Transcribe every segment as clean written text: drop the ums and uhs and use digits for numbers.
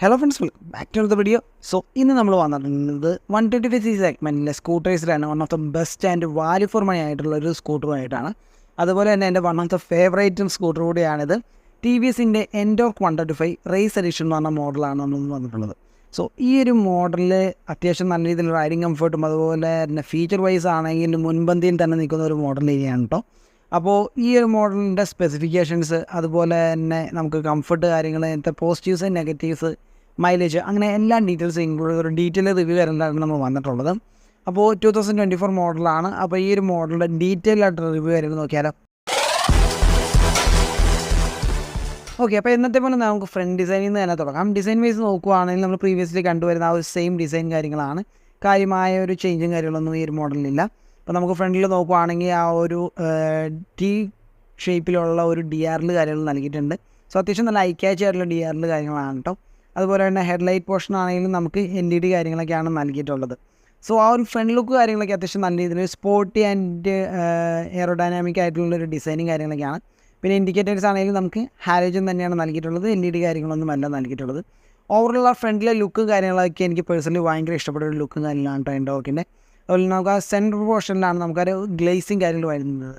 Hello friends, welcome back to the video. So ഇന്ന് നമ്മൾ വന്നിട്ടുള്ളത് 125cc സെഗ്മെൻറ്റിലെ സ്കൂട്ടേഴ്സിലാണ് one of the best and value for money ആയിട്ടുള്ള ഒരു സ്കൂട്ടറുമായിട്ടാണ്. അതുപോലെ തന്നെ എൻ്റെ വൺ ഓഫ് ദ ഫേവറേറ്റും സ്കൂട്ടർ കൂടിയാണിത്. ടി വി എസിൻ്റെ എൻഡോർക്ക് 125 റേസ് എഡിഷൻ എന്ന് പറഞ്ഞ മോഡലാണ് നമ്മൾ വന്നിട്ടുള്ളത്. സോ ഈ ഒരു മോഡലിൽ അത്യാവശ്യം നല്ല രീതിയിൽ റൈഡിങ് കംഫർട്ടും അതുപോലെ തന്നെ ഫീച്ചർ വൈസ് ആണെങ്കിൽ മുൻപന്തിയിൽ തന്നെ നിൽക്കുന്ന ഒരു മോഡൽ ഏരിയയാണ് കേട്ടോ. അപ്പോൾ ഈ ഒരു മോഡലിൻ്റെ സ്പെസിഫിക്കേഷൻസ് അതുപോലെ തന്നെ നമുക്ക് കംഫർട്ട് കാര്യങ്ങൾ അങ്ങനത്തെ പോസിറ്റീവ്സ് നെഗറ്റീവ്സ് മൈലേജ് അങ്ങനെ എല്ലാ ഡീറ്റെയിൽസും ഇൻക്ലൂഡ് ഒരു ഡീറ്റെയിൽ റിവ്യൂ കാര്യങ്ങളാണ് നമ്മൾ വന്നിട്ടുള്ളത്. അപ്പോൾ 2024 മോഡലാണ്. അപ്പോൾ ഈ ഒരു മോഡലിൻ്റെ ഡീറ്റെയിൽ ആയിട്ട് റിവ്യൂ കാര്യങ്ങൾ നോക്കിയാലോ. ഓക്കെ, അപ്പോൾ എന്നത്തെ പോലെ നമുക്ക് ഫ്രണ്ട് ഡിസൈനിൽ നിന്ന് തന്നെ തുടങ്ങാം. ഡിസൈൻ വൈസ് നോക്കുകയാണെങ്കിൽ നമ്മൾ പ്രീവിയസ്ലി കണ്ടുവരുന്ന ആ ഒരു സെയിം ഡിസൈൻ കാര്യങ്ങളാണ്. കാര്യമായ ഒരു ചേഞ്ചും കാര്യങ്ങളൊന്നും ഈ ഒരു മോഡലിലില്ല. അപ്പോൾ നമുക്ക് ഫ്രണ്ടിൽ നോക്കുകയാണെങ്കിൽ ആ ഒരു ടി ഷേപ്പിലുള്ള ഒരു DRL കാര്യങ്ങൾ നൽകിയിട്ടുണ്ട്. സോ അത്യാവശ്യം നല്ല ഐ ക്യാച്ച് ആയിട്ടുള്ള DRL കാര്യങ്ങളാണ് കേട്ടോ. അതുപോലെ തന്നെ ഹെഡ്ലൈറ്റ് പോർഷൻ ആണെങ്കിലും നമുക്ക് LED കാര്യങ്ങളൊക്കെയാണ് നൽകിയിട്ടുള്ളത്. സോ ആ ഒരു ഫ്രണ്ട് ലുക്ക് കാര്യങ്ങളൊക്കെ അത്യാവശ്യം നല്ല രീതിയിൽ സ്പോർട്ടി ആൻഡ് എയറോഡൈനാമിക് ആയിട്ടുള്ളൊരു ഡിസൈനിങ് കാര്യങ്ങളൊക്കെയാണ്. പിന്നെ ഇൻഡിക്കേറ്റേഴ്സ് ആണെങ്കിലും നമുക്ക് ഹാലോജൻ തന്നെയാണ് നൽകിയിട്ടുള്ളത്, LED കാര്യങ്ങളൊന്നും അല്ല നൽകിയിട്ടുള്ളത്. ഓവറോൾ ആ ഫ്രണ്ടിലെ ലുക്കും കാര്യങ്ങളൊക്കെ എനിക്ക് പേഴ്സണലി ഭയങ്കര ഇഷ്ടപ്പെട്ട ഒരു ലുക്കും കാര്യങ്ങളാണ് കേട്ടോ എൻഡോർക്കിൻ്റെ. അതുപോലെ നമുക്ക് ആ സെൻറ്റർ പോർഷനിലാണ് നമുക്കൊരു ഗ്ലേസിങ് കാര്യങ്ങൾ വരുന്നത്.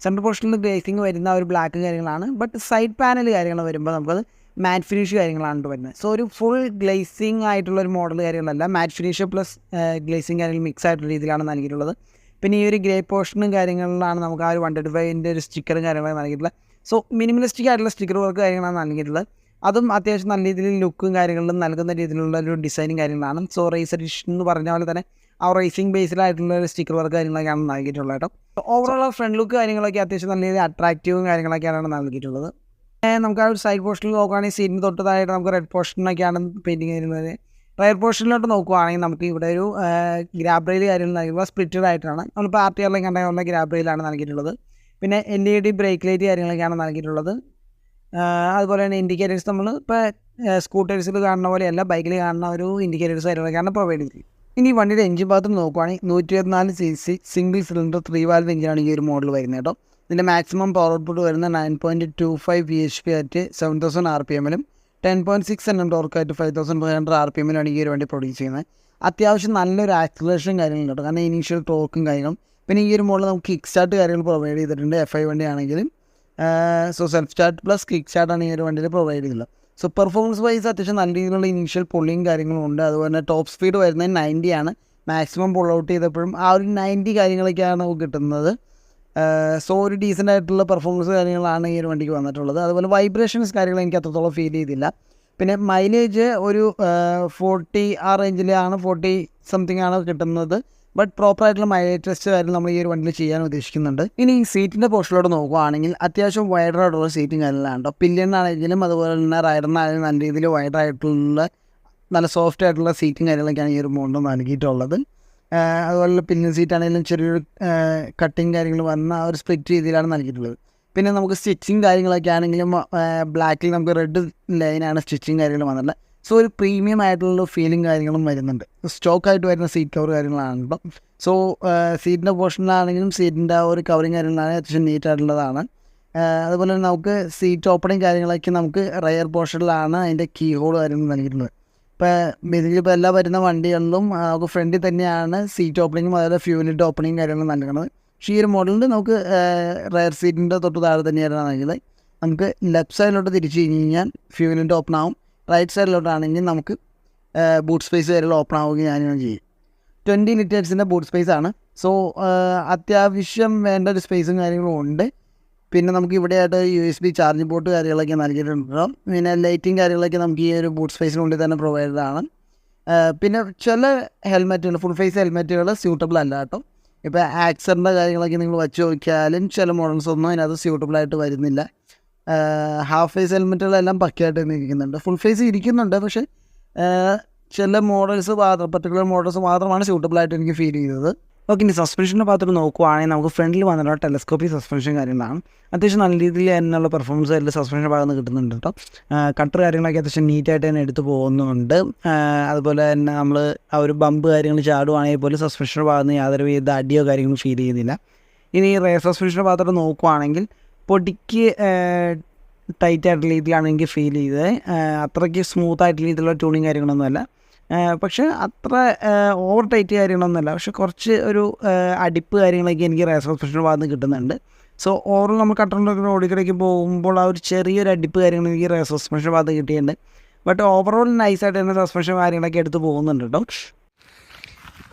സെൻറ്റർ പോർഷനിൽ ഗ്ലേസിങ് വരുന്ന ഒരു ബ്ലാക്ക് കാര്യങ്ങളാണ്. ബട്ട് സൈഡ് പാനൽ കാര്യങ്ങൾ വരുമ്പോൾ നമുക്കത് മാറ്റ് ഫിനിഷ് കാര്യങ്ങളാണ് വരുന്നത്. സോ ഒരു ഫുൾ ഗ്ലേസിങ് ആയിട്ടുള്ളൊരു മോഡൽ കാര്യങ്ങളല്ല, മാറ്റ് ഫിനിഷ് പ്ലസ് ഗ്ലേസിങ് കാര്യങ്ങൾ മിക്സ് ആയിട്ടുള്ള രീതിയിലാണ് നൽകിയിട്ടുള്ളത്. പിന്നെ ഈ ഒരു ഗ്രേ പോർഷനും കാര്യങ്ങളിലാണ് നമുക്ക് ആ ഒരു 125ൻ്റെ ഒരു സ്റ്റിക്കറും കാര്യങ്ങളാണ് നൽകിയിട്ടുള്ളത്. സോ മിനിമലിസ്റ്റിക് ആയിട്ടുള്ള സ്റ്റിക്കർ വർക്ക് കാര്യങ്ങളാണ് നൽകിയിട്ടുള്ളത്. അതും അത്യാവശ്യം നല്ല രീതിയിൽ ലുക്കും കാര്യങ്ങളിലും നൽകുന്ന രീതിയിലുള്ള ഒരു ഡിസൈനും കാര്യങ്ങളാണ്. സോ റേസ് എഡിഷൻ എന്ന് പറഞ്ഞ പോലെ തന്നെ ആ റേസിംഗ് ബേസിലായിട്ടുള്ള ഒരു സ്റ്റിക്കർ വർക്ക് കാര്യങ്ങളൊക്കെയാണ് നൽകിയിട്ടുള്ളത് കേട്ടോ. ഓവറോൾ ഫ്രണ്ട് ലുക്ക് കാര്യങ്ങളൊക്കെ അത്യാവശ്യം നല്ല രീതിയിൽ അട്രാക്റ്റീവും കാര്യങ്ങളൊക്കെയാണ് നൽകിയിട്ടുള്ളത്. നമുക്ക് ആ ഒരു സൈഡ് പോർഷനിൽ നോക്കുകയാണെങ്കിൽ സീറ്റിന് തൊട്ടതായിട്ട് നമുക്ക് റെഡ് പോർഷനൊക്കെയാണ് പെയിൻറ്റിങ് വരുന്നത്. റയർ പോർഷനിലോട്ട് നോക്കുകയാണെങ്കിൽ നമുക്ക് ഇവിടെ ഒരു ഗ്രാബ് റെയിൽ കാര്യങ്ങൾ നൽകുക സ്പ്ലിറ്റഡ് ആയിട്ടാണ്. നമ്മൾ പാർട്ടികളിലും കണ്ടുള്ള ഗ്രാബ് റെയിലാണ് നൽകിയിട്ടുള്ളത്. പിന്നെ LED ബ്രേക്ക് ലൈറ്റ് കാര്യങ്ങളൊക്കെയാണ് നൽകിയിട്ടുള്ളത്. അതുപോലെ തന്നെ ഇൻഡിക്കേറ്റേഴ്സ് നമ്മൾ ഇപ്പോൾ സ്കൂട്ടേഴ്സിൽ കാണുന്ന പോലെയല്ല, ബൈക്കിൽ കാണുന്ന ഒരു ഇൻഡിക്കേറ്റേഴ്സ് കാര്യങ്ങളൊക്കെയാണ് പ്രൊവൈഡ് ചെയ്തത്. ഇനി വണ്ടിയുടെ എഞ്ചിൻ ഭാഗത്ത് നോക്കുകയാണെങ്കിൽ 124cc സിംഗിൾ സിലിണ്ടർ 3 വാൽവ് എഞ്ചിനാണ് ഈ ഒരു മോഡൽ വരുന്നത് കേട്ടോ. ഇതിൻ്റെ മാക്സിമം പവർ ഔട്ട്പുട്ട് വരുന്ന 9.25 bhp ആയിട്ട് 7000 RPM-ലും 10.6 Nm ടോർക്ക് ആയിട്ട് 5500 RPM-ലാണ് ഈ ഒരു വണ്ടി പ്രൊഡ്യൂസ് ചെയ്യുന്നത്. അത്യാവശ്യം നല്ലൊരു ആക്സിലറേഷൻ കാര്യങ്ങളുണ്ട് കേട്ടോ, കാരണം ഇനീഷ്യൽ ടോർക്കും കാര്യങ്ങളും. പിന്നെ ഈ ഒരു മോഡൽ നമുക്ക് കിക്ക് സ്റ്റാർട്ട് കാര്യങ്ങൾ പ്രൊവൈഡ് ചെയ്തിട്ടുണ്ട്. FI വണ്ടി ആണെങ്കിലും so self start plus kick സ്റ്റാർട്ടാണ് ഈ ഒരു വണ്ടിയിൽ പ്രൊവൈഡ് ചെയ്തിട്ടുള്ളത്. സോ പെർഫോമൻസ് വൈസ് അത്യാവശ്യം നല്ല രീതിയിലുള്ള ഇനീഷ്യൽ പുള്ളിയും കാര്യങ്ങളും ഉണ്ട്. അതുപോലെ തന്നെ ടോപ്പ് സ്പീഡ് വരുന്നത് 90 ആണ്. മാക്സിമം പുൾ ഔട്ട് ചെയ്തപ്പോഴും ആ ഒരു 90 കാര്യങ്ങളൊക്കെയാണ് നമുക്ക് കിട്ടുന്നത്. സോ ഒരു ഡീസൻ്റ് ആയിട്ടുള്ള പെർഫോമൻസ് കാര്യങ്ങളാണ് ഈ ഒരു വണ്ടിക്ക് വന്നിട്ടുള്ളത്. അതുപോലെ വൈബ്രേഷൻസ് കാര്യങ്ങൾ എനിക്ക് അത്രത്തോളം ഫീൽ ചെയ്തില്ല. പിന്നെ മൈലേജ് ഒരു 40 ആ റേഞ്ചിലാണ്, 40 സംതിങ് ആണ് കിട്ടുന്നത്. ബട്ട് പ്രോപ്പറായിട്ടുള്ള മൈലേജ് ടെസ്റ്റ് കാര്യം നമ്മൾ ഈ ഒരു വണ്ടിയിൽ ചെയ്യാൻ ഉദ്ദേശിക്കുന്നുണ്ട്. ഇനി സീറ്റിൻ്റെ പോർഷനിലോട്ട് നോക്കുകയാണെങ്കിൽ അത്യാവശ്യം വൈഡറായിട്ടുള്ള സീറ്റും കാര്യങ്ങളാണ് കേട്ടോ. പില്ലിയനാണെങ്കിലും അതുപോലെ തന്നെ റൈഡറിനാണെങ്കിലും നല്ല രീതിയിൽ വൈഡറായിട്ടുള്ള നല്ല സോഫ്റ്റ് ആയിട്ടുള്ള സീറ്റും കാര്യങ്ങളൊക്കെയാണ് ഈ ഒരു മോഡൽ നൽകിയിട്ടുള്ളത്. അതുപോലെ പിന്നിയൻ സീറ്റാണെങ്കിലും ചെറിയൊരു കട്ടിങ് കാര്യങ്ങൾ വന്ന ആ ഒരു സ്പ്ലിറ്റ് രീതിയിലാണ് നൽകിയിട്ടുള്ളത്. പിന്നെ നമുക്ക് സ്റ്റിച്ചിങ് കാര്യങ്ങളൊക്കെ ആണെങ്കിലും ബ്ലാക്കിൽ നമുക്ക് റെഡ് ലൈനാണ് സ്റ്റിച്ചിങ് കാര്യങ്ങൾ വന്നിട്ടുള്ളത്. സോ ഒരു പ്രീമിയം ആയിട്ടുള്ള ഫീലിംഗ് കാര്യങ്ങളും വരുന്നുണ്ട്. സ്റ്റോക്കായിട്ട് വരുന്ന സീറ്റ് കവർ കാര്യങ്ങളാണ് കേട്ടോ. സോ സീറ്റിൻ്റെ പോർഷനിലാണെങ്കിലും സീറ്റിൻ്റെ ആ ഒരു കവറിങ് കാര്യങ്ങളാണ് അത്യാവശ്യം നീറ്റായിട്ടുള്ളതാണ്. അതുപോലെ തന്നെ നമുക്ക് സീറ്റ് ഓപ്പണിങ് കാര്യങ്ങളൊക്കെ നമുക്ക് റയർ പോർഷനിലാണ് അതിൻ്റെ കീ ഹോൾ കാര്യങ്ങൾ നൽകിയിട്ടുള്ളത്. ഇപ്പോൾ ബേസിക്കലി ഇപ്പോൾ എല്ലാ വരുന്ന വണ്ടികളിലും നമുക്ക് ഫ്രണ്ടിൽ തന്നെയാണ് സീറ്റ് ഓപ്പണിങ്ങും അതുപോലെ ഫ്യൂലിൻ്റെ ഓപ്പണിങ് കാര്യങ്ങൾ നൽകുന്നത്. പക്ഷേ ഈ ഒരു മോഡലിൽ നമുക്ക് റയർ സീറ്റിൻ്റെ തൊട്ട് താഴെ തന്നെയാണ് നൽകുന്നത്. നമുക്ക് ലെഫ്റ്റ് സൈഡിലോട്ട് തിരിച്ച് കഴിഞ്ഞ് കഴിഞ്ഞാൽ ഫ്യൂലിൻ്റെ ഓപ്പൺ ആവും. റൈറ്റ് സൈഡിലോട്ടാണെങ്കിൽ നമുക്ക് ബൂട്ട് സ്പേസ് കാര്യങ്ങൾ ഓപ്പൺ ആവുകയും ഞാനും ചെയ്യും. 20 ലിറ്റേഴ്സിൻ്റെ ബൂട്ട് സ്പേസ് ആണ്. സോ അത്യാവശ്യം വേണ്ട ഒരു സ്പേസും കാര്യങ്ങളും ഉണ്ട്. പിന്നെ നമുക്ക് ഇവിടെയായിട്ട് USB ചാർജിങ് പോർട്ട് കാര്യങ്ങളൊക്കെ നൽകിയിട്ടുണ്ടോ. പിന്നെ ലൈറ്റിങ് കാര്യങ്ങളൊക്കെ നമുക്ക് ഈ ഒരു ബൂട്ട് സ്പേസിനുള്ളിൽ തന്നെ പ്രൊവൈഡ് ആണ്. പിന്നെ ചില ഹെൽമെറ്റുകൾ ഫുൾ ഫേസ് ഹെൽമെറ്റുകൾ സ്യൂട്ടബിൾ അല്ല കേട്ടോ. ഇപ്പോൾ ആക്സറിൻ്റെ കാര്യങ്ങളൊക്കെ നിങ്ങൾ വെച്ച് നോക്കിയാലും ചില മോഡൽസ് ഒന്നും അതിനകത്ത് സ്യൂട്ടബിളായിട്ട് വരുന്നില്ല. ഹാഫ് ഫേസ് ഹെൽമെറ്റുകളെല്ലാം പക്കയായിട്ട് തന്നെ ഇരിക്കുന്നുണ്ട്. ഫുൾ ഫേസ് ഇരിക്കുന്നുണ്ട്, പക്ഷേ ചില മോഡൽസ് പർട്ടിക്കുലർ മോഡൽസ് മാത്രമാണ് സ്യൂട്ടബിളായിട്ട് എനിക്ക് ഫീൽ ചെയ്തത്. ഓക്കെ, ഇനി സസ്പെൻഷൻ്റെ ഭാഗത്തോട്ട് നോക്കുകയാണെങ്കിൽ നമുക്ക് ഫ്രണ്ടിൽ വന്നിട്ടുള്ള ടെലസ്കോപ്പിക് സസ്പെൻഷൻ കാര്യങ്ങളാണ്. അത്യാവശ്യം നല്ല രീതിയിൽ അതിനുള്ള പെർഫോമൻസ് അതിൽ സസ്പെൻഷൻ ഭാഗത്ത് കിട്ടുന്നുണ്ട് കേട്ടോ. കട്ടർ കാര്യങ്ങളൊക്കെ അത്യാവശ്യം നീറ്റായിട്ട് തന്നെ എടുത്ത് പോകുന്നുണ്ട്. അതുപോലെ തന്നെ നമ്മൾ ആ ഒരു ബമ്പ് കാര്യങ്ങൾ ചാടുവാണെങ്കിൽ പോലും സസ്പെൻഷൻ്റെ ഭാഗത്ത് നിന്ന് യാതൊരു വിധ അടിയോ കാര്യങ്ങളും ഫീൽ ചെയ്യുന്നില്ല. ഇനി റെയർ സസ്പെൻഷൻ്റെ ഭാഗത്തോട്ട് നോക്കുകയാണെങ്കിൽ പൊടിക്ക് ടൈറ്റ് ആയിട്ടുള്ള രീതിയിലാണ് എനിക്ക് ഫീൽ ചെയ്തത്. അത്രയ്ക്ക് സ്മൂത്ത് ആയിട്ടുള്ള രീതിയിലുള്ള ട്യൂണിങ് കാര്യങ്ങളൊന്നുമല്ല. പക്ഷേ അത്ര ഓവർ ടൈറ്റ് കാര്യങ്ങളൊന്നുമല്ല. പക്ഷേ കുറച്ച് ഒരു അടിപ്പ് കാര്യങ്ങളൊക്കെ എനിക്ക് റയർ സസ്പെൻഷൻ്റെ ഭാഗത്ത് നിന്ന് കിട്ടുന്നുണ്ട്. സോ ഓവറോൾ നമ്മൾ കൺട്രോളിലൊക്കെ റോഡിലേക്ക് പോകുമ്പോൾ ആ ഒരു ചെറിയൊരു അടിപ്പ് കാര്യങ്ങൾ എനിക്ക് റയർ സസ്പെൻഷൻ ഭാഗത്ത് കിട്ടിയിട്ടുണ്ട്. ബട്ട് ഓവറോൾ നൈസായിട്ട് തന്നെ സസ്പെൻഷൻ കാര്യങ്ങളൊക്കെ എടുത്ത് പോകുന്നുണ്ട് കേട്ടോ.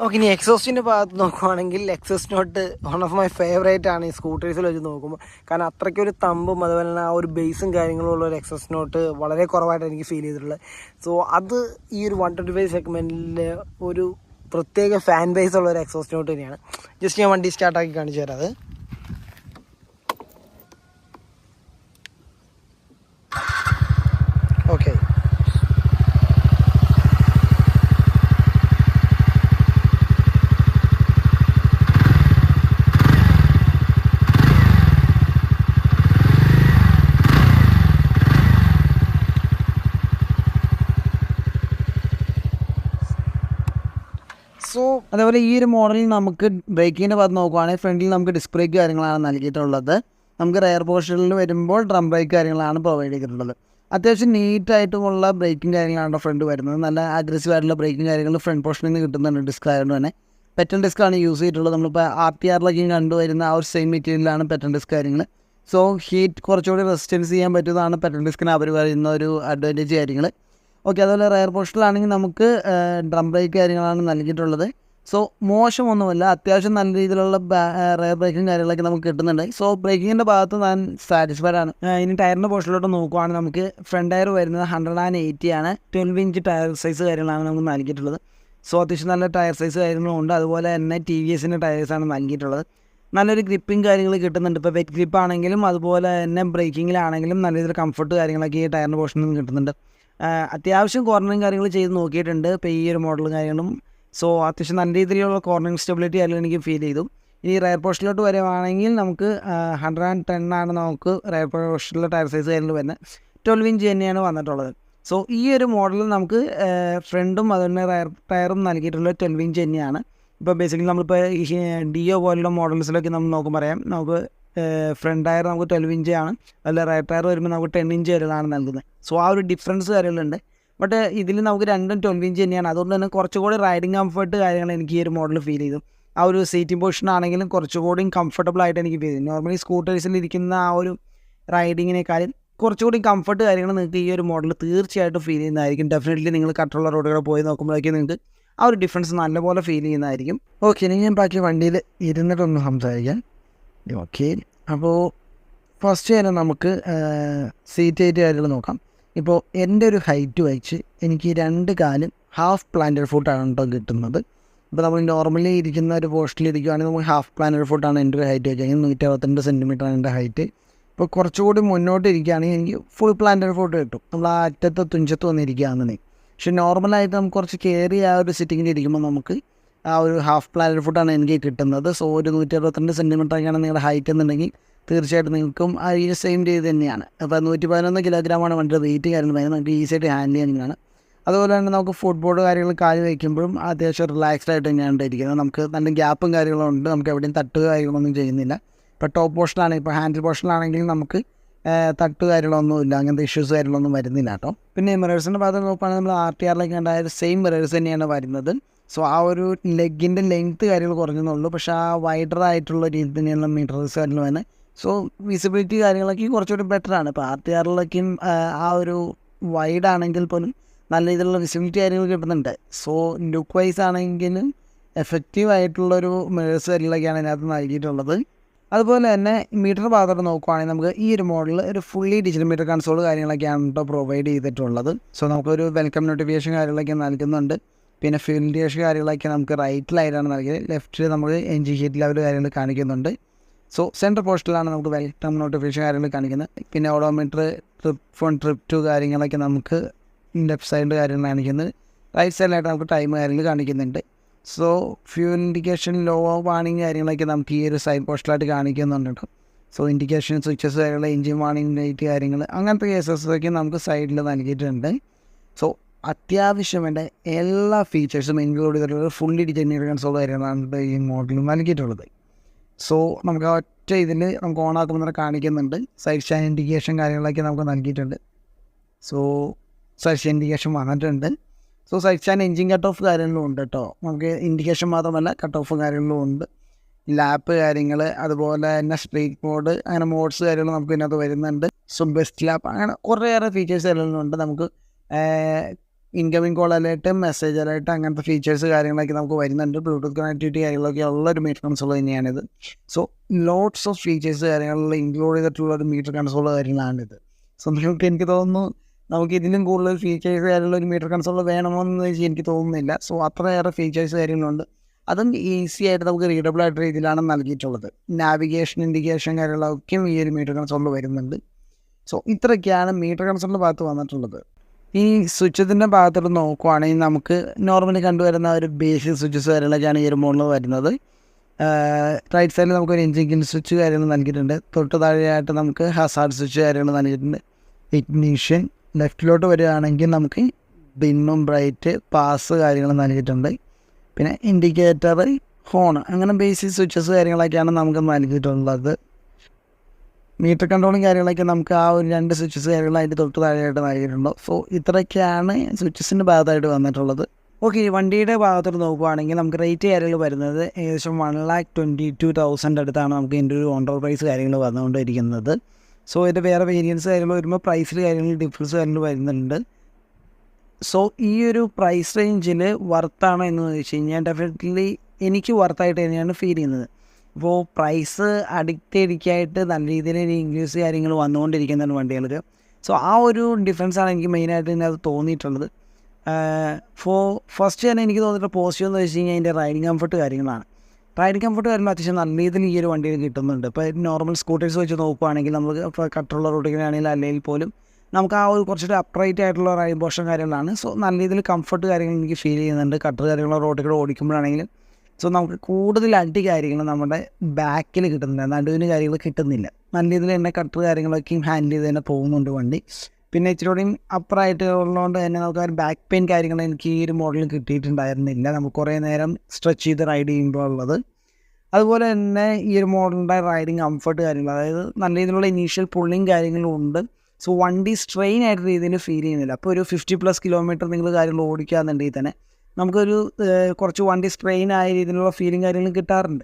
ഓക്കെ, ഇനി എക്സോസ്റ്റിൻ്റെ ഭാഗത്ത് നോക്കുവാണെങ്കിൽ exhaust not one of my favourite ആണ് ഈ സ്കൂട്ടേഴ്സിൽ വെച്ച് നോക്കുമ്പോൾ. കാരണം അത്രയ്ക്കൊരു തമ്പും അതുപോലെ തന്നെ ആ ഒരു ബേസും കാര്യങ്ങളും ഉള്ള ഒരു എക്സോസ്റ്റ് നോട്ട് വളരെ കുറവായിട്ട് എനിക്ക് ഫീൽ ചെയ്തിട്ടുള്ളത്. സോ അത് ഈ ഒരു 125 സെഗ്മെൻറ്റിൽ ഒരു പ്രത്യേക ഫാൻ ബേസ് ഉള്ള ഒരു എക്സോസ്റ്റ് നോട്ട് തന്നെയാണ്. ജസ്റ്റ് ഞാൻ വണ്ടി സ്റ്റാർട്ടാക്കി കാണിച്ചു തരാം. അത് ഓക്കെ, സോ അതേപോലെ ഈ ഒരു മോഡലിൽ നമുക്ക് ബ്രേക്കിൻ്റെ ഭാഗത്ത് നോക്കുവാണെങ്കിൽ ഫ്രണ്ടിൽ നമുക്ക് ഡിസ്ക് ബ്രേക്ക് കാര്യങ്ങളാണ് നൽകിയിട്ടുള്ളത്. നമുക്ക് റയർ പോർഷനിൽ വരുമ്പോൾ ഡ്രം ബ്രേക്ക് കാര്യങ്ങളാണ് പ്രൊവൈഡ് ചെയ്തിട്ടുള്ളത്. അത്യാവശ്യം നീറ്റായിട്ടുമുള്ള ബ്രേക്കിംഗ് കാര്യങ്ങളാണ് ഫ്രണ്ട് വരുന്നത്. നല്ല അഗ്രസീവ് ആയിട്ടുള്ള ബ്രേക്കിംഗ് കാര്യങ്ങൾ ഫ്രണ്ട് പോർഷനിൽ നിന്ന് കിട്ടുന്നുണ്ട്. ഡിസ്ക് ആയതുകൊണ്ട് തന്നെ പെറ്റൽ ഡിസ്ക്കാണ് യൂസ് ചെയ്തിട്ടുള്ളത്. നമ്മളിപ്പോൾ RTRലൊക്കെ കണ്ടുവരുന്ന ആ ഒരു സെയിം മെറ്റീരിയലാണ് പെറ്റൽ ഡിസ്ക് കാര്യങ്ങൾ. സോ ഹീറ്റ് കുറച്ചുകൂടി റെസിസ്റ്റൻസ് ചെയ്യാൻ പറ്റുന്നതാണ് പെറ്റൽ ഡിസ്കിന് അവർ പറയുന്ന ഒരു അഡ്വാൻറ്റേജ് കാര്യങ്ങൾ. ഓക്കെ, അതുപോലെ റയർ പോർഷനിലാണെങ്കിൽ നമുക്ക് ഡ്രം ബ്രേക്ക് കാര്യങ്ങളാണ് നൽകിയിട്ടുള്ളത്. സോ മോശമൊന്നുമല്ല, അത്യാവശ്യം നല്ല രീതിയിലുള്ള റയർ ബ്രേക്കും കാര്യങ്ങളൊക്കെ നമുക്ക് കിട്ടുന്നുണ്ട്. സോ ബ്രേക്കിങ്ങിൻ്റെ ഭാഗത്ത് ഞാൻ സാറ്റിസ്ഫൈഡ് ആണ്. ഇനി ടയറിൻ്റെ പോർഷനിലോട്ട് നോക്കുവാണെങ്കിൽ നമുക്ക് ഫ്രണ്ട് ടയർ വരുന്നത് 180 ആണ്. 12 ഇഞ്ച് ടയർ സൈസ് കാര്യങ്ങളാണ് നമുക്ക് നൽകിയിട്ടുള്ളത്. സോ അത്യാവശ്യം നല്ല ടയർ സൈസ് കാര്യങ്ങളുണ്ട്. അതുപോലെ തന്നെ TVSൻ്റെ ടയേഴ്സാണ് നൽകിയിട്ടുള്ളത്. നല്ലൊരു ഗ്രിപ്പിങ് കാര്യങ്ങൾ കിട്ടുന്നുണ്ട്. ഇപ്പോൾ വെറ്റ് ഗ്രിപ്പ് ആണെങ്കിലും അതുപോലെ തന്നെ ബ്രേക്കിങ്ങിലാണെങ്കിലും നല്ല രീതിയിൽ കംഫർട്ട് കാര്യങ്ങളൊക്കെ ഈ ടയറിൻ്റെ പോർഷനിൽ നിന്ന് കിട്ടുന്നുണ്ട്. അത്യാവശ്യം കോർണറിങ് കാര്യങ്ങൾ ചെയ്ത് നോക്കിയിട്ടുണ്ട് ഇപ്പോൾ ഈ ഒരു മോഡലും കാര്യങ്ങളും. സോ അത്യാവശ്യം നല്ല രീതിയിലുള്ള കോർണറിങ് സ്റ്റെബിലിറ്റി ആയാലും എനിക്ക് ഫീൽ ചെയ്തു. ഇനി റയർ പോർഷനിലോട്ട് വരുവാണെങ്കിൽ നമുക്ക് 110 ആണ് നമുക്ക് റയർ പോർഷനിലെ ടയർ സൈസ് കാര്യങ്ങൾ വരുന്നത്. 12 ഇഞ്ച് തന്നെയാണ് വന്നിട്ടുള്ളത്. സോ ഈ ഒരു മോഡലിൽ നമുക്ക് ഫ്രണ്ടും അതുപോലെ റയർ ടയറും നൽകിയിട്ടുള്ള 12 ഇഞ്ച് തന്നെയാണ്. ഇപ്പോൾ ബേസിക്കലി നമ്മളിപ്പോൾ ഈ ഡിയോ പോലുള്ള മോഡൽസിലൊക്കെ നമ്മൾ നോക്കുമ്പോൾ പറയാം, നമുക്ക് ഫ്രണ്ട് ടയർ നമുക്ക് 12 ഇഞ്ച് ആണ്, അല്ല റയർ ടയർ വരുമ്പോൾ നമുക്ക് 10 ഇഞ്ച് വരെയാണ് നൽകുന്നത്. സോ ആ ഒരു ഡിഫറൻസ് കാര്യങ്ങളുണ്ട്. ബട്ട് ഇതിൽ നമുക്ക് രണ്ടും 12 ഇഞ്ച് തന്നെയാണ്. അതുകൊണ്ട് തന്നെ കുറച്ചുകൂടി റൈഡിങ് കംഫർട്ട് കാര്യങ്ങൾ എനിക്ക് ഈ ഒരു മോഡൽ ഫീൽ ചെയ്തു. ആ ഒരു സീറ്റിംഗ് പൊസിഷൻ ആണെങ്കിലും കുറച്ചുകൂടി കംഫർട്ടബിൾ ആയിട്ട് എനിക്ക് ഫീൽ ചെയ്തു. നോർമലി സ്കൂട്ടേഴ്സിൽ ഇരിക്കുന്ന ആ ഒരു റൈഡിങ്ങിനേക്കാളും കുറച്ചുകൂടി കംഫർട്ട് കാര്യങ്ങൾ നിങ്ങൾക്ക് ഈ ഒരു മോഡൽ തീർച്ചയായിട്ടും ഫീൽ ചെയ്യുന്നതായിരിക്കും. ഡെഫിനറ്റ്ലി നിങ്ങൾ കട്ടുള്ള റോഡുകൾ പോയി നോക്കുമ്പോഴേക്കും നിങ്ങൾക്ക് ആ ഒരു ഡിഫറൻസ് നല്ലപോലെ ഫീൽ ചെയ്യുന്നതായിരിക്കും. ഓക്കെ, ഇനി ഞാൻ ബാക്കി വണ്ടിയിൽ ഇരുന്നിട്ടൊന്ന് സംസാരിക്കാം. ഓക്കെ, അപ്പോൾ ഫസ്റ്റ് തന്നെ നമുക്ക് സീറ്റ് ഹൈറ്റ് കാര്യങ്ങൾ നോക്കാം. ഇപ്പോൾ എൻ്റെ ഒരു ഹൈറ്റ് വെച്ച് എനിക്ക് 2 കാലും ഹാഫ് പ്ലാന്റഡ് ഫുട്ടാണ് കേട്ടോ കിട്ടുന്നത്. ഇപ്പോൾ നമ്മൾ നോർമലി ഇരിക്കുന്ന ഒരു പോസ്റ്റിൽ ഇരിക്കുകയാണെങ്കിൽ നമുക്ക് ഹാഫ് പ്ലാന്റഡ് ഫുട്ടാണ് എൻ്റെ ഒരു ഹൈറ്റ് വെച്ചെങ്കിൽ 162 സെൻറ്റിമീറ്ററാണ് എൻ്റെ ഹൈറ്റ്. ഇപ്പോൾ കുറച്ചുകൂടി മുന്നോട്ട് ഇരിക്കുകയാണെങ്കിൽ എനിക്ക് ഫുൾ പ്ലാന്റഡ് ഫുട്ട് കിട്ടും. നമ്മൾ ആ അറ്റത്ത് തുഞ്ചത്ത് വന്നിരിക്കുകയാണെന്നുണ്ടെങ്കിൽ. പക്ഷേ നോർമലായിട്ട് നമുക്ക് കുറച്ച് കയറി ആ ഒരു സിറ്റിങ്ങിൽ ഇരിക്കുമ്പോൾ നമുക്ക് ആ ഒരു ഹാഫ് പ്ലാന്റഡ് ഫുട്ടാണ് എനിക്ക് കിട്ടുന്നത്. സോ ഒരു 162 സെൻറ്റിമീറ്ററൊക്കെയാണ് നിങ്ങളുടെ ഹൈറ്റ് എന്നുണ്ടെങ്കിൽ തീർച്ചയായിട്ടും നിങ്ങൾക്കും ആ ഈ സെയിം രീതി തന്നെയാണ്. അപ്പോൾ 111 കിലോഗ്രാമാണ് വണ്ടിയുടെ വെയിറ്റ് കാര്യങ്ങൾ വരുന്നത്. നമുക്ക് ഈസിയായിട്ട് ഹാൻഡിൽ ചെയ്യാനാണ്. അതുപോലെ തന്നെ നമുക്ക് ഫുട്ബോൾ കാര്യങ്ങൾ കാല് വയ്ക്കുമ്പോഴും അത്യാവശ്യം റിലാക്സ്ഡ് ആയിട്ട് തന്നെയാണ് ഇരിക്കുന്നത്. നമുക്ക് നല്ല ഗ്യാപ്പും കാര്യങ്ങളും ഉണ്ട്. നമുക്ക് എവിടെയും തട്ടുക കാര്യങ്ങളൊന്നും ചെയ്യുന്നില്ല. ഇപ്പോൾ ടോപ്പ് പോർഷനിലാണെങ്കിൽ ഇപ്പോൾ ഹാൻഡിൽ പോർഷനിലാണെങ്കിലും നമുക്ക് തട്ട് കാര്യങ്ങളൊന്നുമില്ല, അങ്ങനത്തെ ഇഷ്യൂസ് കാര്യങ്ങളൊന്നും വരുന്നില്ല കേട്ടോ. പിന്നെ മിറേഴ്സിൻ്റെ ഭാഗത്ത് നോക്കുകയാണെങ്കിൽ നമ്മൾ RTRലേക്ക് ഉണ്ടായത് സെയിം മിറേഴ്സ് തന്നെയാണ് വരുന്നത്. സോ ആ ഒരു ലെഗിൻ്റെ ലെങ്ത്ത് കാര്യങ്ങൾ കുറഞ്ഞെന്നുള്ളൂ. പക്ഷേ ആ വൈഡർ ആയിട്ടുള്ള രീതി തന്നെയുള്ള മീറ്റേഴ്സ് കാര്യങ്ങൾ വരുന്നത്. സോ വിസിബിലിറ്റി കാര്യങ്ങളൊക്കെ കുറച്ചുകൂടി ബെറ്ററാണ്. ഇപ്പോൾ RTRലൊക്കെയും ആ ഒരു വൈഡ് ആണെങ്കിൽ പോലും നല്ല രീതിയിലുള്ള വിസിബിലിറ്റി കാര്യങ്ങൾ കിട്ടുന്നുണ്ട്. സോ ലുക്ക് വൈസ് ആണെങ്കിലും എഫക്റ്റീവ് ആയിട്ടുള്ളൊരു മിറേഴ്സ് കാര്യങ്ങളൊക്കെയാണ് ഇതിനകത്ത് നൽകിയിട്ടുള്ളത്. അതുപോലെ തന്നെ മീറ്റർ ഭാഗത്തോട്ട് നോക്കുവാണെങ്കിൽ നമുക്ക് ഈ ഒരു മോഡൽ ഒരു ഫുള്ളി ഡിജിറ്റൽ മീറ്റർ കൺസോൾ കാര്യങ്ങളൊക്കെയാണ് കേട്ടോ പ്രൊവൈഡ് ചെയ്തിട്ടുള്ളത്. സോ നമുക്കൊരു വെൽക്കം നോട്ടിഫിക്കേഷൻ കാര്യങ്ങളൊക്കെ നൽകുന്നുണ്ട്. പിന്നെ ഫ്യൂൽ ഇൻഡിക്കേഷൻ കാര്യങ്ങളൊക്കെ നമുക്ക് റൈറ്റിലായിട്ടാണ് നൽകിയത്. ലെഫ്റ്റിൽ നമുക്ക് എൻജിൻ ഹീറ്റ് ലെവൽ കാര്യങ്ങൾ കാണിക്കുന്നുണ്ട്. സോ സെൻട്രൽ പോസ്റ്റിലാണ് നമുക്ക് വെൽക്കം നോട്ടിഫിക്കേഷൻ കാര്യങ്ങൾ കാണിക്കുന്നത്. പിന്നെ ഓഡോമീറ്റർ, ട്രിപ്പ് ടു കാര്യങ്ങളൊക്കെ നമുക്ക് ലെഫ്റ്റ് സൈഡ് കാര്യങ്ങൾ കാണിക്കുന്നത്. റൈറ്റ് സൈഡിലായിട്ട് നമുക്ക് ടൈം കാര്യങ്ങൾ കാണിക്കുന്നുണ്ട്. So fuel indication, low warning കാര്യങ്ങളൊക്കെ നമുക്ക് ഈ ഒരു സൈഡ് പോസ്റ്റിലായിട്ട് കാണിക്കുന്നുണ്ട് കേട്ടോ. സോ ഇൻഡിക്കേഷൻ, സ്വിച്ചസ് കാര്യങ്ങൾ, എൻജിൻ വാണിംഗ് ലൈറ്റ് കാര്യങ്ങൾ, അങ്ങനത്തെ കേസസൊക്കെ നമുക്ക് സൈഡിൽ നൽകിയിട്ടുണ്ട്. സോ അത്യാവശ്യം വേണ്ട എല്ലാ ഫീച്ചേഴ്സും ഇൻക്ലൂഡ് ചെയ്തിട്ടുള്ള ഫുള്ളി ഡിജിറ്റൽ കൺസോൾ കാര്യങ്ങളാണ് ഈ മോഡലിൽ നൽകിയിട്ടുള്ളത്. സോ നമുക്ക് ഒറ്റ ഇതിൽ നമുക്ക് ഓണാക്കുമ്പോൾ തന്നെ കാണിക്കുന്നുണ്ട്. സൈഡ് സ്റ്റാൻഡ് ഇൻഡിക്കേഷൻ കാര്യങ്ങളൊക്കെ നമുക്ക് നൽകിയിട്ടുണ്ട്. സോ സൈഡ് സ്റ്റാൻഡ് ഇൻഡിക്കേഷൻ വന്നിട്ടുണ്ട്. So side stand engine cut off കാര്യങ്ങളും ഉണ്ട് കേട്ടോ. നമുക്ക് ഇൻഡിക്കേഷൻ മാത്രമല്ല കട്ട് ഓഫ് കാര്യങ്ങളും ഉണ്ട്. ലാപ്പ് കാര്യങ്ങൾ, അതുപോലെ തന്നെ സ്ട്രീറ്റ് മോഡ്, അങ്ങനെ മോഡ്സ് കാര്യങ്ങൾ നമുക്ക് ഇതിനകത്ത് വരുന്നുണ്ട്. സോ ബെസ്റ്റ് ലാപ്പ്, അങ്ങനെ കുറേയേറെ ഫീച്ചേഴ്സ് കാര്യങ്ങളുണ്ട്. നമുക്ക് incoming call alert, message alert, അങ്ങനത്തെ ഫീച്ചേഴ്സ് കാര്യങ്ങളൊക്കെ നമുക്ക് വരുന്നുണ്ട്. ബ്ലൂടൂത്ത് കണക്ടിവിറ്റി കാര്യങ്ങളൊക്കെ ഉള്ളൊരു മീറ്റർ കൺസോൾ തന്നെയാണിത്. സോ ലോട്ട്സ് ഓഫ് ഫീച്ചേഴ്സ് കാര്യങ്ങളിൽ ഇൻക്ലൂഡ് ചെയ്തിട്ടുള്ള ഒരു മീറ്റർ കൺസോൾ കാര്യങ്ങളാണിത്. സോ നിങ്ങൾക്ക് എനിക്ക് തോന്നുന്നു നമുക്ക് ഇതിലും കൂടുതൽ ഫീച്ചേഴ്സ് കാര്യമുള്ള ഒരു മീറ്റർ കൺസോൾ വേണമെന്ന് വെച്ചാൽ എനിക്ക് തോന്നുന്നില്ല. സോ അത്രയേറെ ഫീച്ചേഴ്സ് കാര്യങ്ങളുണ്ട്. അതും ഈസി ആയിട്ട് നമുക്ക് റീഡബിൾ ആയിട്ട് രീതിയിലാണ് നൽകിയിട്ടുള്ളത്. നാവിഗേഷൻ, ഇൻഡിക്കേഷൻ കാര്യങ്ങളൊക്കെയും ഈ ഒരു മീറ്റർ കൺസോളിൽ വരുന്നുണ്ട്. സോ ഇത്രയൊക്കെയാണ് മീറ്റർ കൺസോളിൻ്റെ ഭാഗത്ത് വന്നിട്ടുള്ളത്. ഈ സ്വിച്ചത്തിൻ്റെ ഭാഗത്തോട്ട് നോക്കുവാണെങ്കിൽ നമുക്ക് നോർമലി കണ്ടുവരുന്ന ഒരു ബേസിക് സ്വിച്ചസ് കാര്യങ്ങളൊക്കെയാണ് ഈ ഒരു മോഡലിൽ വരുന്നത്. റൈറ്റ് സൈഡിൽ നമുക്കൊരു എൻജിൻ സ്വിച്ച് കാര്യങ്ങൾ നൽകിയിട്ടുണ്ട്. തൊട്ട് താഴെയായിട്ട് നമുക്ക് ഹസാർഡ് സ്വിച്ച് കാര്യങ്ങൾ നൽകിയിട്ടുണ്ട്. ഇഗ്നിഷൻ ലെഫ്റ്റിലോട്ട് വരികയാണെങ്കിൽ നമുക്ക് ബിന്നും ബ്രൈറ്റ്, പാസ് കാര്യങ്ങൾ നൽകിയിട്ടുണ്ട്. പിന്നെ ഇൻഡിക്കേറ്റർ, ഹോൺ, അങ്ങനെ ബേസിക് സ്വിച്ചസ് കാര്യങ്ങളൊക്കെയാണ് നമുക്ക് നൽകിയിട്ടുള്ളത്. മീറ്റർ കൺട്രോളും കാര്യങ്ങളൊക്കെ നമുക്ക് ആ ഒരു 2 സ്വിച്ചസ് കാര്യങ്ങളായിട്ട് തൊട്ട് താഴെയായിട്ട് നൽകിയിട്ടുണ്ട്. സോ ഇത്രയൊക്കെയാണ് സ്വിച്ചസിൻ്റെ ഭാഗത്തായിട്ട് വന്നിട്ടുള്ളത്. ഓക്കെ, വണ്ടിയുടെ ഭാഗത്തോട്ട് നോക്കുകയാണെങ്കിൽ നമുക്ക് റേറ്റ് കാര്യങ്ങൾ വരുന്നത് ഏകദേശം 1,22,000 അടുത്താണ് നമുക്ക് ഇതിൻ്റെ ഒരു ഓൺ റോഡ് പ്രൈസ് കാര്യങ്ങൾ വന്നുകൊണ്ടിരിക്കുന്നത്. സോ ഇതിൻ്റെ വേറെ വേരിയൻസ് കാര്യങ്ങൾ വരുമ്പോൾ പ്രൈസിൽ കാര്യങ്ങൾ ഡിഫറൻസ് കാര്യങ്ങൾ വരുന്നുണ്ട്. സോ ഈ ഒരു പ്രൈസ് റേഞ്ചിൽ വർത്താണോ എന്ന് ചോദിച്ചു കഴിഞ്ഞാൽ ഡെഫിനറ്റ്ലി എനിക്ക് വർത്തായിട്ട് തന്നെയാണ് ഫീൽ ചെയ്യുന്നത്. അപ്പോൾ പ്രൈസ് അഡിക്റ്റഡിക്കായിട്ട് നല്ല രീതിയിൽ ഇൻക്രീസ് കാര്യങ്ങൾ വന്നുകൊണ്ടിരിക്കുന്നതാണ് വണ്ടികൾക്ക്. സോ ആ ഒരു ഡിഫറൻസാണ് എനിക്ക് മെയിനായിട്ട് ഇതിനകത്ത് തോന്നിയിട്ടുള്ളത്. ഫസ്റ്റ് തന്നെ എനിക്ക് തോന്നിയിട്ടുള്ള പോസിറ്റീവ് എന്ന് വെച്ച് കഴിഞ്ഞാൽ അതിൻ്റെ റൈഡിങ് കംഫർട്ട് കാര്യങ്ങളാണ്. റൈഡിങ് കംഫർട്ട് കാര്യങ്ങൾ അത്യാവശ്യം നല്ല രീതിയിൽ ഈ ഒരു വണ്ടിയിൽ കിട്ടുന്നുണ്ട്. ഇപ്പോൾ നോർമൽ സ്കൂട്ടേഴ്സ് വെച്ച് നോക്കുകയാണെങ്കിൽ നമുക്ക് ഇപ്പോൾ കട്ടുള്ള റോഡിലാണെങ്കിൽ അല്ലെങ്കിൽ പോലും നമുക്ക് ആ ഒരു കുറച്ചൊരു അപ്രൈറ്റ് ആയിട്ടുള്ള റൈഡ് പോർഷൻ കാര്യങ്ങളാണ്. സോ നല്ല രീതിയിൽ കംഫർട്ട് കാര്യങ്ങൾ എനിക്ക് ഫീൽ ചെയ്യുന്നുണ്ട് കട്ടർ കാര്യങ്ങളോ റോഡിൽ കൂടെ ഓടിക്കുമ്പോഴാണെങ്കിലും. സോ നമുക്ക് കൂടുതൽ അടി കാര്യങ്ങൾ നമ്മുടെ ബാക്കിൽ കിട്ടുന്നില്ല, നടുവിന് കാര്യങ്ങൾ കിട്ടുന്നില്ല. നല്ല രീതിയിൽ തന്നെ കട്ടർ കാര്യങ്ങളൊക്കെയും ഹാൻഡിൽ ചെയ്ത് തന്നെ പോകുന്നുണ്ട് വണ്ടി. പിന്നെ ഇച്ചിരിയോടെയും അപ്പറായിട്ട് ഉള്ളതുകൊണ്ട് തന്നെ നമുക്ക് ആ ഒരു ബാക്ക് പെയിൻ കാര്യങ്ങൾ എനിക്ക് ഈ ഒരു മോഡലിൽ കിട്ടിയിട്ടുണ്ടായിരുന്നില്ല, നമുക്ക് കുറേ നേരം സ്ട്രെച്ച് ചെയ്ത് റൈഡ് ചെയ്യുമ്പോൾ ഉള്ളത്. അതുപോലെ തന്നെ ഈ ഒരു മോഡലിൻ്റെ റൈഡിങ് കംഫർട്ട് കാര്യങ്ങൾ, അതായത് നല്ല രീതിയിലുള്ള ഇനീഷ്യൽ പുള്ളിങ് കാര്യങ്ങളും ഉണ്ട്. സോ വണ്ടി സ്ട്രെയിൻ ആയിട്ട് രീതിയിൽ ഫീൽ ചെയ്യുന്നില്ല. അപ്പോൾ ഒരു 50+ കിലോമീറ്റർ നിങ്ങൾ കാര്യങ്ങൾ ഓടിക്കുകയെന്നുണ്ടെങ്കിൽ തന്നെ നമുക്കൊരു കുറച്ച് വണ്ടി സ്ട്രെയിൻ ആയ രീതിയിലുള്ള ഫീലിംഗ് കാര്യങ്ങളും കിട്ടാറുണ്ട്.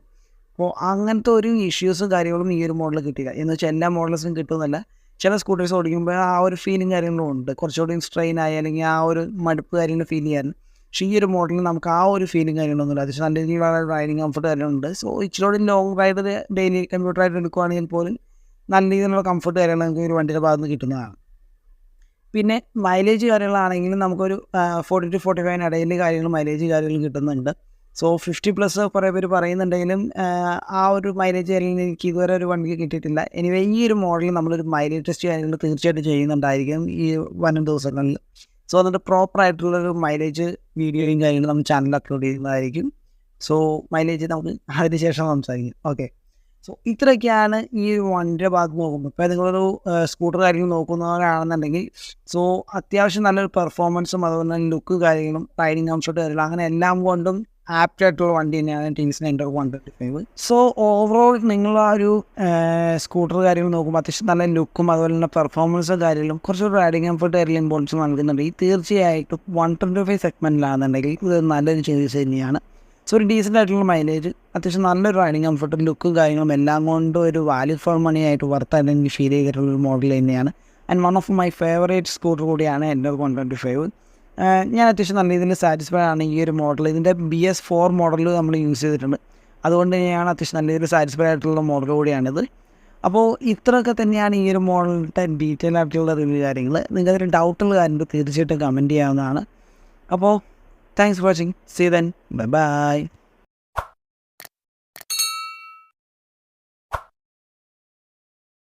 അപ്പോൾ അങ്ങനത്തെ ഒരു ഇഷ്യൂസും കാര്യങ്ങളും ഈ ഒരു മോഡൽ കിട്ടില്ല. എന്ന് വെച്ചാൽ എല്ലാ മോഡൽസും കിട്ടുന്നില്ല. ചില സ്കൂട്ടേഴ്സ് ഓടിക്കുമ്പോൾ ആ ഒരു ഫീലിംഗ് കാര്യങ്ങളും ഉണ്ട്, കുറച്ചുകൂടി സ്ട്രെയിൻ ആയി അല്ലെങ്കിൽ ആ ഒരു മടുപ്പ് കാര്യങ്ങൾ ഫീൽ ചെയ്യാറുണ്ട്. പക്ഷേ ഈ ഒരു മോഡലിൽ നമുക്ക് ആ ഒരു ഫീലിംഗ് കാര്യങ്ങളൊന്നുമില്ല. അത്യാവശ്യം നല്ല രീതിയിലുള്ള റൈഡിങ് കംഫർട്ട് കാര്യങ്ങളുണ്ട്. സോ ഇച്ചിരി ലോങ് റൈഡ് ഡെയിലി കമ്പ്യൂട്ടറായിട്ട് എടുക്കുകയാണെങ്കിൽ പോലും നല്ല രീതിയിലുള്ള കംഫർട്ട് കാര്യങ്ങൾ നമുക്ക് ഒരു വണ്ടിയുടെ ഭാഗത്ത് നിന്ന് കിട്ടുന്നതാണ്. പിന്നെ മൈലേജ് കാര്യങ്ങളാണെങ്കിലും നമുക്കൊരു 40 to 45 ഇടയിൽ കാര്യങ്ങൾ മൈലേജ് കാര്യങ്ങൾ കിട്ടുന്നുണ്ട്. സോ 50+ കുറേ പേര് പറയുന്നുണ്ടെങ്കിലും ആ ഒരു മൈലേജ് കാര്യങ്ങൾ എനിക്ക് ഇതുവരെ ഒരു വണ്ടിക്ക് കിട്ടിയിട്ടില്ല. എനിവേ ഈ ഒരു മോഡലിൽ നമ്മളൊരു മൈലേജ് ടെസ്റ്റ് കാര്യങ്ങൾ തീർച്ചയായിട്ടും ചെയ്യുന്നുണ്ടായിരിക്കും ഈ വരും ദിവസങ്ങളിൽ. സോ എന്നിട്ട് പ്രോപ്പറായിട്ടുള്ളൊരു മൈലേജ് വീഡിയോയും കാര്യങ്ങളും നമ്മൾ ചാനലിൽ അപ്ലോഡ് ചെയ്യുന്നതായിരിക്കും. സോ മൈലേജ് നമുക്ക് അതിന് ശേഷം സംസാരിക്കും. ഓക്കെ, സോ ഇത്രയൊക്കെയാണ് ഈ വണ്ടിയുടെ ഭാഗത്ത് നോക്കുമ്പോൾ. ഇപ്പോൾ നിങ്ങളൊരു സ്കൂട്ടർ കാര്യങ്ങൾ നോക്കുന്നവരാണെന്നുണ്ടെങ്കിൽ സോ അത്യാവശ്യം നല്ലൊരു പെർഫോമൻസും അതുപോലെ തന്നെ ലുക്ക് കാര്യങ്ങളും റൈഡിങ് കംഫർട്ട് കാര്യങ്ങളും അങ്ങനെ എല്ലാം കൊണ്ടും ആപ്റ്റായിട്ടുള്ള വണ്ടി തന്നെയാണ് ടിവിഎസ് എൻ്റർ 125. സോ ഓവറോൾ നിങ്ങൾ ആ ഒരു സ്കൂട്ടർ കാര്യങ്ങൾ നോക്കുമ്പോൾ അത്യാവശ്യം നല്ല ലുക്കും അതുപോലെ തന്നെ പെർഫോമൻസും കാര്യങ്ങളും കുറച്ചൊരു റൈഡിങ് കംഫർട്ട് കാര്യങ്ങളും ഇമ്പോർട്ടൻസ് നൽകുന്നുണ്ടെങ്കിൽ തീർച്ചയായിട്ടും 125 സെഗ്മെൻറ്റിലാണെന്നുണ്ടെങ്കിൽ ഇത് നല്ലൊരു ചേഞ്ചസ് തന്നെയാണ്. സോ ഒരു ഡീസൻ്റ് ആയിട്ടുള്ള മൈലേജ്, അത്യാവശ്യം നല്ലൊരു റൈഡിങ് കംഫർട്ടും ലുക്കും കാര്യങ്ങളും എല്ലാം കൊണ്ടും ഒരു വാല്യൂ ഫോർ മണി ആയിട്ട് വർത്തായിട്ട് എനിക്ക് ഫീൽ ചെയ്തിട്ടുള്ളൊരു മോഡൽ തന്നെയാണ്. And one of my favourite scooter കൂടിയാണ് എൻ്റർ 125. ഞാൻ അത്യാവശ്യം നല്ല രീതിയിൽ സാറ്റിസ്ഫൈഡ് ആണ് ഈ ഒരു മോഡൽ. ഇതിൻ്റെ BS4 മോഡൽ നമ്മൾ യൂസ് ചെയ്തിട്ടുണ്ട്, അതുകൊണ്ട് തന്നെയാണ് അത്യാവശ്യം നല്ല രീതിയിൽ സാറ്റിസ്ഫൈഡ് ആയിട്ടുള്ള മോഡൽ കൂടിയാണിത്. അപ്പോൾ ഇത്രയൊക്കെ തന്നെയാണ് ഈ ഒരു മോഡലിൻ്റെ ഡീറ്റെയിൽ ആയിട്ടുള്ള റിവ്യൂ കാര്യങ്ങൾ. നിങ്ങൾക്കൊരു ഡൗട്ടുള്ള കാര്യങ്ങൾ തീർച്ചയായിട്ടും കമൻറ്റ് ചെയ്യാവുന്നതാണ്. അപ്പോൾ thanks for watching. See then, bye by.